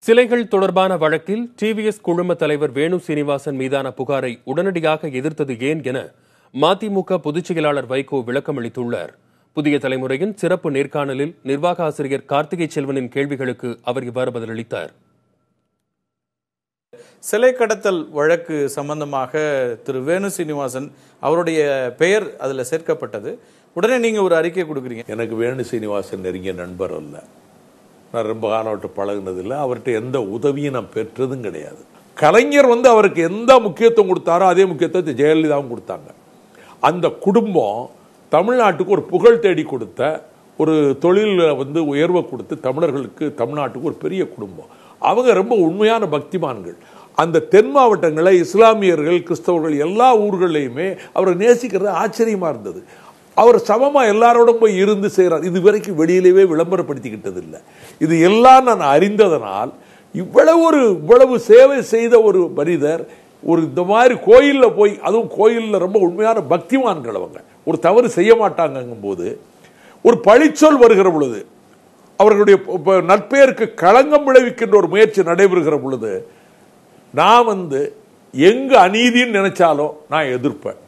சிலைகள் தொடர்பான வழக்கில் டிவிஎஸ் குழும தலைவர் வேணு சீனிவாசன் மீதான புகாரை உடனடியாக எதிர்த்தது ஏன் என மதிமுக பொதுச் செயலாளர் வைகோ விளக்கமளித்துள்ளார். புதிய தலைமுறையின் சிறப்பு நேர்காணலில் நிர்வாக ஆசிரியர் கார்த்திகை செல்வனின் கேள்விகளுக்கு அவர் இவ்வாறு பதிலளித்தார். சிலை கடத்தல் வழக்கு சம்பந்தமாக திரு வேணு சீனிவாசன் அவருடைய பெயர் அதில் சேர்க்கப்பட்டது. உடனே நீங்க ஒரு அறிக்கை கொடுக்குறீங்க. எனக்கு வேணு சீனிவாசன் நெருங்கிய நண்பர் அல்ல, நான் ரொம்ப காலவற்று பழகினதில்லை, அவர்கிட்ட எந்த உதவியும் நான் பெற்றதும் கிடையாது. கலைஞர் அவருக்கு எந்த முக்கியத்துவம் கொடுத்தாரோ அதே முக்கியத்துவத்தை ஜெயலலிதாவும் கொடுத்தாங்க. அந்த குடும்பம் தமிழ்நாட்டுக்கு ஒரு புகழ் தேடி கொடுத்த ஒரு தொழிலில் உயர்வை கொடுத்து தமிழர்களுக்கு தமிழ்நாட்டுக்கு ஒரு பெரிய குடும்பம். அவங்க ரொம்ப உண்மையான பக்திமான்கள். அந்த தென் மாவட்டங்களில் இஸ்லாமியர்கள் கிறிஸ்தவர்கள் எல்லா ஊர்களையுமே அவரை நேசிக்கிறது ஆச்சரியமா இருந்தது. அவர் சமமா எல்லாரோடும் போய் இருந்து செய்கிறார். இது வரைக்கும் வெளியிலேயே விளம்பரப்படுத்திக்கிட்டது இல்லை. இது எல்லாம் நான் அறிந்ததனால் இவ்வளவு சேவை செய்த ஒரு மனிதர் ஒரு இந்த மாதிரி கோயிலில் போய், அதுவும் கோயிலில் ரொம்ப உண்மையான பக்திமான்கள், அவங்க ஒரு தவறு செய்ய மாட்டாங்கும் போது ஒரு பழிச்சொல் வருகிற பொழுது, அவர்களுடைய நற்பெயருக்கு களங்கம் விளைவிக்கின்ற ஒரு முயற்சி நடைபெறுகிற பொழுது நான் எங்க அநீதின்னு நினைச்சாலும் நான் எதிர்ப்பேன்.